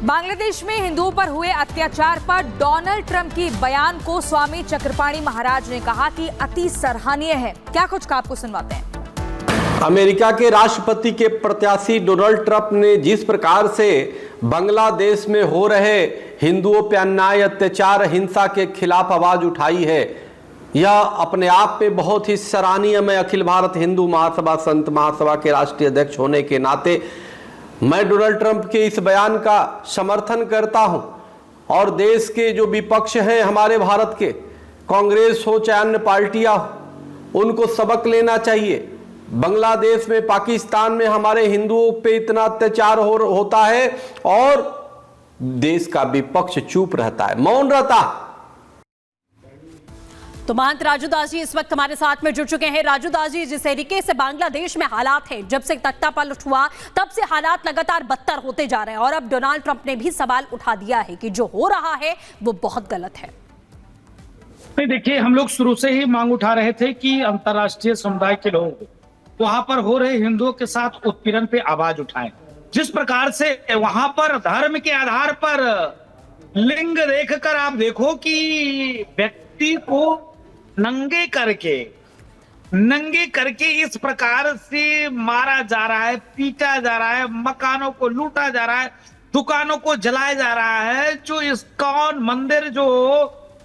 बांग्लादेश में हिंदुओं पर हुए अत्याचार पर डोनाल्ड ट्रंप की बयान को स्वामी चक्रपाणी महाराज ने कहा कि अति सराहनीय है। क्या कुछ का आपको सुनवाते हैं। अमेरिका के राष्ट्रपति के प्रत्याशी डोनाल्ड ट्रंप ने जिस प्रकार से बांग्लादेश में हो रहे हिंदुओं पर अन्याय, अत्याचार, हिंसा के खिलाफ आवाज उठाई है, यह अपने आप में बहुत ही सराहनीय। मैं अखिल भारत हिंदू महासभा संत महासभा के राष्ट्रीय अध्यक्ष होने के नाते मैं डोनाल्ड ट्रंप के इस बयान का समर्थन करता हूं और देश के जो विपक्ष हैं हमारे भारत के, कांग्रेस हो चाहे अन्य पार्टियां हो, उनको सबक लेना चाहिए। बांग्लादेश में, पाकिस्तान में हमारे हिंदुओं पे इतना अत्याचार होता है और देश का विपक्ष चुप रहता है, मौन रहता है। तो महंत राजू दास जी इस वक्त हमारे साथ में जुड़ चुके हैं। राजू दास जी, जिस तरीके से बांग्लादेश में हालात है, जब से तख्ता पलट हुआ तब से हालात लगातार बदतर होते जा रहे हैं और अब डोनाल्ड ट्रंप ने भी सवाल उठा दिया है कि जो हो रहा है वो बहुत गलत है। नहीं, देखिए, हम लोग शुरू से ही मांग उठा रहे थे कि अंतर्राष्ट्रीय समुदाय के लोग वहां पर हो रहे हिंदुओं के साथ उत्पीड़न पे आवाज उठाएं। जिस प्रकार से वहां पर धर्म के आधार पर लिंग देखकर आप देखो कि व्यक्ति को नंगे करके इस प्रकार से मारा जा रहा है, पीटा जा रहा है, मकानों को लूटा जा रहा है, दुकानों को जलाया जा रहा है। जो इस्कॉन मंदिर, जो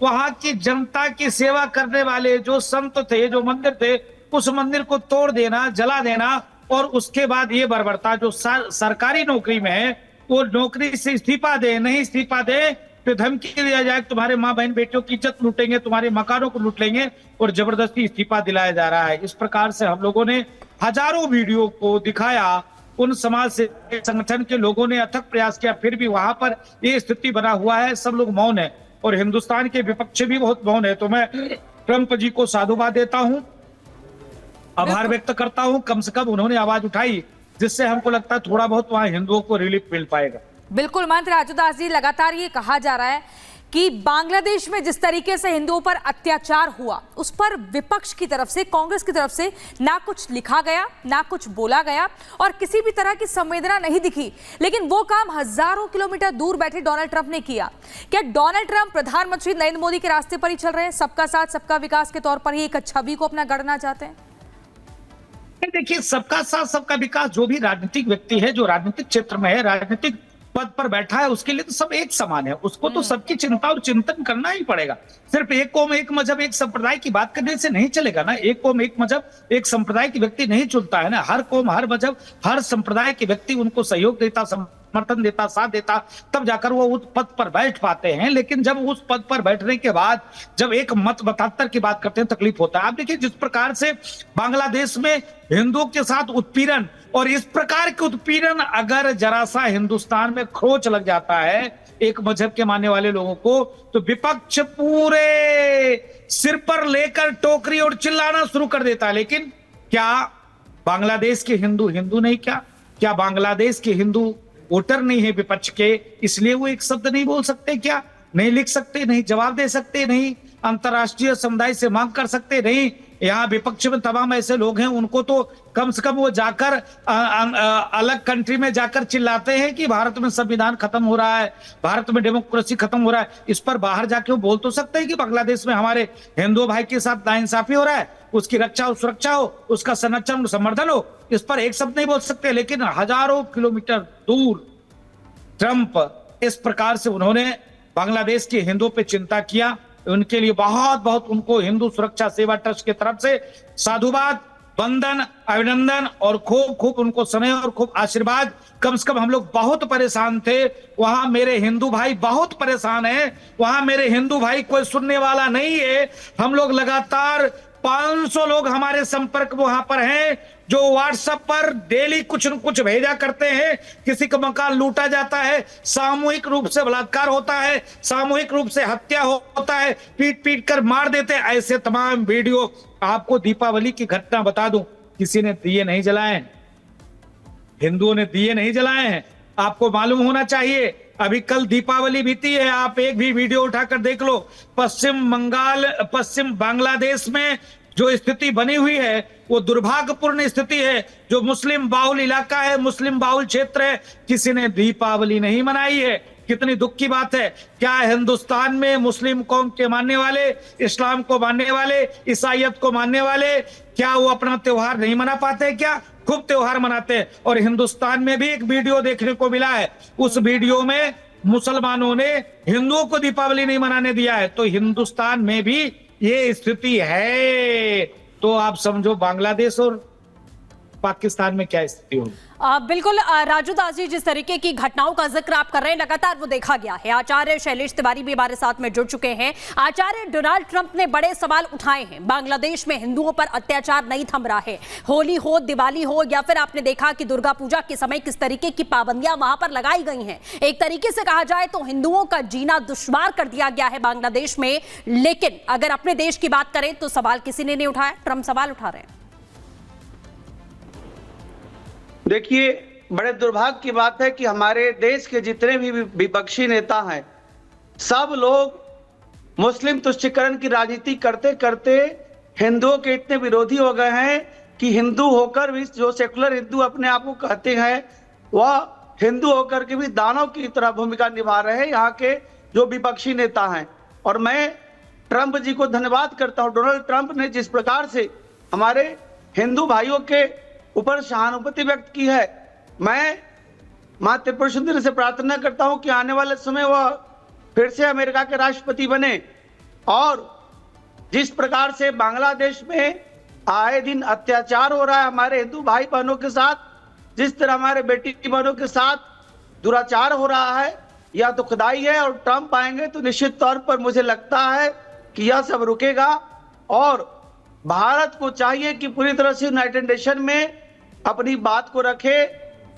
वहां की जनता की सेवा करने वाले जो संत थे, जो मंदिर थे, उस मंदिर को तोड़ देना, जला देना और उसके बाद ये बर्बरता। जो सरकारी नौकरी में है वो नौकरी से इस्तीफा दे, नहीं इस्तीफा दे तो धमकी दिया जाए, तुम्हारे माँ बहन बेटियों की इज्जत लूटेंगे, तुम्हारे मकानों को लूट लेंगे और जबरदस्ती इस्तीफा दिलाया जा रहा है। इस प्रकार से हम लोगों ने हजारों वीडियो को दिखाया, उन समाज से संगठन के लोगों ने अथक प्रयास किया, फिर भी वहां पर ये स्थिति बना हुआ है। सब लोग मौन है और हिंदुस्तान के विपक्ष भी बहुत मौन है। तो मैं ट्रंप जी को साधुवाद देता हूं, आभार व्यक्त करता हूं। कम से कम उन्होंने आवाज उठाई, जिससे हमको लगता है थोड़ा बहुत वहां हिंदुओं को रिलीफ मिल पाएगा। बिल्कुल महंत राजू दास जी, लगातार ये कहा जा रहा है कि बांग्लादेश में जिस तरीके से हिंदुओं पर अत्याचार हुआ, उस पर विपक्ष की तरफ से, कांग्रेस की तरफ से ना कुछ लिखा गया, ना कुछ बोला गया और किसी भी तरह की संवेदना नहीं दिखी। लेकिन वो काम हजारों किलोमीटर दूर बैठे डोनाल्ड ट्रंप ने किया। क्या डोनाल्ड ट्रंप प्रधानमंत्री नरेंद्र मोदी के रास्ते पर ही चल रहे हैं? सबका साथ सबका विकास के तौर पर ही एक छवि को अपना गढ़ना चाहते हैं? देखिए, सबका साथ सबका विकास, जो भी राजनीतिक व्यक्ति है, जो राजनीतिक क्षेत्र में है, राजनीतिक पद पर बैठा है, उसके लिए तो सब एक समान है। उसको तो सबकी चिंता और चिंतन करना ही पड़ेगा। सिर्फ एक कौम, एक मजहब, एक संप्रदाय की बात करने से नहीं चलेगा ना। एक कौम, एक मजहब, एक संप्रदाय की व्यक्ति नहीं चुनता है ना। हर कौम, हर मजहब, हर संप्रदाय के व्यक्ति उनको सहयोग देता, समर्थन देता, साथ देता, तब जाकर वो उस पद पर बैठ पाते हैं। लेकिन जब उस पद पर बैठने के बाद जब एक मत मतांतर की बात करते हैं, तकलीफ होता है। आप देखिए, जिस प्रकार से बांग्लादेश में हिंदुओं के साथ उत्पीड़न, और इस प्रकार के उत्पीड़न अगर जरा सा हिंदुस्तान में खरोच लग जाता है एक मजहब के मानने वाले लोगों को, तो विपक्ष पूरे सिर पर लेकर टोकरी और चिल्लाना शुरू कर देता है। लेकिन क्या बांग्लादेश के हिंदू हिंदू नहीं? क्या बांग्लादेश के हिंदू वोटर नहीं है विपक्ष के, इसलिए वो एक शब्द नहीं बोल सकते? क्या नहीं लिख सकते, नहीं जवाब दे सकते, नहीं अंतर्राष्ट्रीय समुदाय से मांग कर सकते? नहीं, यहाँ विपक्ष में तमाम ऐसे लोग हैं, उनको तो कम से कम वो जाकर अलग कंट्री में जाकर चिल्लाते हैं कि भारत में संविधान खत्म हो रहा है, भारत में डेमोक्रेसी खत्म हो रहा है। इस पर बाहर जाके वो बोल तो सकते हैं कि बांग्लादेश में हमारे हिंदू भाई के साथ नाइंसाफी हो रहा है, उसकी रक्षा और सुरक्षा हो, उसका संरक्षण और संवर्धन हो। इस पर एक शब्द नहीं बोल सकते। लेकिन हजारों किलोमीटर दूर ट्रंप इस प्रकार से उन्होंने बांग्लादेश के हिंदुओं पे चिंता किया। उनके लिए बहुत बहुत उनको हिंदू सुरक्षा सेवा ट्रस्ट की तरफ से साधुवाद, वंदन, अभिनंदन और खूब खूब उनको स्नेह और खूब आशीर्वाद। कम से कम हम लोग बहुत परेशान थे, वहां मेरे हिंदू भाई बहुत परेशान हैं, वहां मेरे हिंदू भाई कोई सुनने वाला नहीं है। हम लोग लगातार 500 लोग हमारे संपर्क वहां पर हैं, जो व्हाट्सएप पर डेली कुछ न कुछ भेजा करते हैं। किसी का मकान लूटा जाता है, सामूहिक रूप से बलात्कार होता है, सामूहिक रूप से हत्या होता है, पीट पीट कर मार देते हैं। ऐसे तमाम वीडियो। आपको दीपावली की घटना बता दूं, किसी ने दिए नहीं जलाए हैं, हिंदुओं ने दिए नहीं जलाए हैं। आपको मालूम होना चाहिए, अभी कल दीपावली बीती है, आप एक भी वीडियो उठाकर देख लो। पश्चिम बांग्लादेश में जो स्थिति बनी हुई है वो दुर्भाग्यपूर्ण स्थिति है। जो मुस्लिम बाहुल इलाका है, मुस्लिम बाहुल क्षेत्र है, किसी ने दीपावली नहीं मनाई है। कितनी दुख की बात है। क्या हिंदुस्तान में मुस्लिम कौम के मानने वाले, इस्लाम को मानने वाले, ईसाईयत को मानने वाले, क्या वो अपना त्योहार नहीं मना पाते? क्या खूब त्योहार मनाते हैं। और हिंदुस्तान में भी एक वीडियो देखने को मिला है, उस वीडियो में मुसलमानों ने हिंदुओं को दीपावली नहीं मनाने दिया है। तो हिंदुस्तान में भी ये स्थिति है, तो आप समझो बांग्लादेश और पाकिस्तान में क्या स्थिति होगी। बिल्कुल राजू दास जी, जिस तरीके की घटनाओं का जिक्र आप कर रहे हैं लगातार वो देखा गया है। आचार्य शैलेश तिवारी भी हमारे साथ में जुड़ चुके हैं। आचार्य, डोनाल्ड ट्रंप ने बड़े सवाल उठाए हैं। बांग्लादेश में हिंदुओं पर अत्याचार नहीं थम रहा है। होली हो, दिवाली हो, या फिर आपने देखा कि दुर्गा पूजा के समय किस तरीके की पाबंदियां वहां पर लगाई गई हैं। एक तरीके से कहा जाए तो हिंदुओं का जीना दुश्वार कर दिया गया है बांग्लादेश में। लेकिन अगर अपने देश की बात करें तो सवाल किसी ने नहीं उठाया, ट्रंप सवाल उठा रहे हैं। देखिए, बड़े दुर्भाग्य की बात है कि हमारे देश के जितने भी विपक्षी नेता हैं, सब लोग मुस्लिम तुष्टीकरण की राजनीति करते करते हिंदुओं के इतने विरोधी हो गए हैं कि हिंदू होकर भी, जो सेकुलर हिंदू अपने आप को कहते हैं, वह हिंदू होकर के भी दानव की तरह भूमिका निभा रहे हैं यहाँ के जो विपक्षी नेता हैं। और मैं ट्रंप जी को धन्यवाद करता हूँ। डोनाल्ड ट्रंप ने जिस प्रकार से हमारे हिंदू भाइयों के ऊपर सहानुभूति व्यक्त की है, मैं मां त्रिपुरा सुंदरी से प्रार्थना करता हूं कि आने वाले समय वह फिर से अमेरिका के राष्ट्रपति बने। और जिस प्रकार से बांग्लादेश में आए दिन अत्याचार हो रहा है हमारे हिंदू भाई बहनों के साथ, जिस तरह हमारे बेटी बहनों के साथ दुराचार हो रहा है, यह दुखदाई है। और ट्रंप आएंगे तो निश्चित तौर पर मुझे लगता है कि यह सब रुकेगा। और भारत को चाहिए कि पूरी तरह से यूनाइटेड नेशन में अपनी बात को रखे।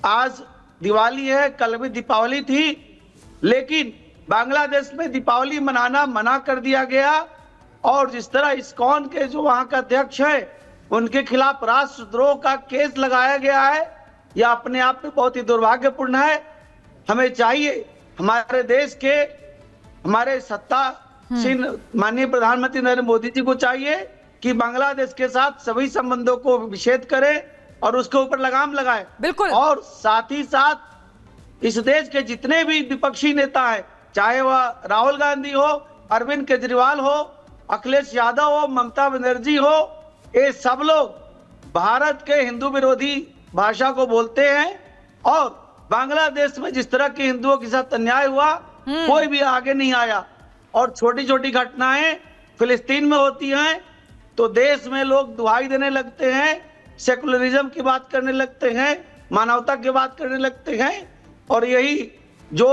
आज दिवाली है, कल भी दीपावली थी, लेकिन बांग्लादेश में दीपावली मनाना मना कर दिया गया। और जिस तरह इस्कॉन के जो वहां का अध्यक्ष है, उनके खिलाफ राष्ट्रद्रोह का केस लगाया गया है, यह अपने आप में बहुत ही दुर्भाग्यपूर्ण है। हमें चाहिए, हमारे देश के हमारे सत्तासीन माननीय प्रधानमंत्री नरेंद्र मोदी जी को चाहिए कि बांग्लादेश के साथ सभी संबंधों को विच्छेद करें और उसके ऊपर लगाम लगाए। बिल्कुल। और साथ ही साथ इस देश के जितने भी विपक्षी नेता हैं, चाहे वह राहुल गांधी हो, अरविंद केजरीवाल हो, अखिलेश यादव हो, ममता बनर्जी हो, ये सब लोग भारत के हिंदू विरोधी भाषा को बोलते हैं। और बांग्लादेश में जिस तरह के हिंदुओं के साथ अन्याय हुआ, कोई भी आगे नहीं आया। और छोटी छोटी घटनाएं फिलिस्तीन में होती हैं तो देश में लोग दुहाई देने लगते हैं, सेकुलरिज्म की बात करने लगते हैं, मानवता की बात करने लगते हैं। और यही जो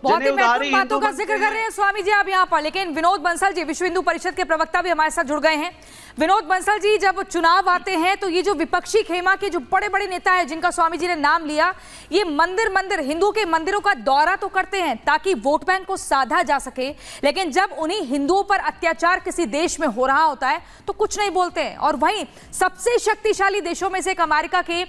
बहुत ही महत्वपूर्ण बातों का जिक्र कर रहे हैं स्वामी जी आप यहाँ पर। लेकिन विनोद बंसल जी, विश्व हिंदू परिषद के प्रवक्ता, भी हमारे साथ जुड़ गए हैं। विनोद बंसल जी, जब चुनाव आते हैं तो ये जो विपक्षी खेमा के जो बड़े बड़े नेता हैं जिनका स्वामी जी ने नाम लिया, ये मंदिर हिंदुओं के मंदिरों का दौरा तो करते हैं ताकि वोट बैंक को साधा जा सके, लेकिन जब उन्हीं हिंदुओं पर अत्याचार किसी देश में हो रहा होता है तो कुछ नहीं बोलते हैं। और वहीं सबसे शक्तिशाली देशों में से एक अमेरिका के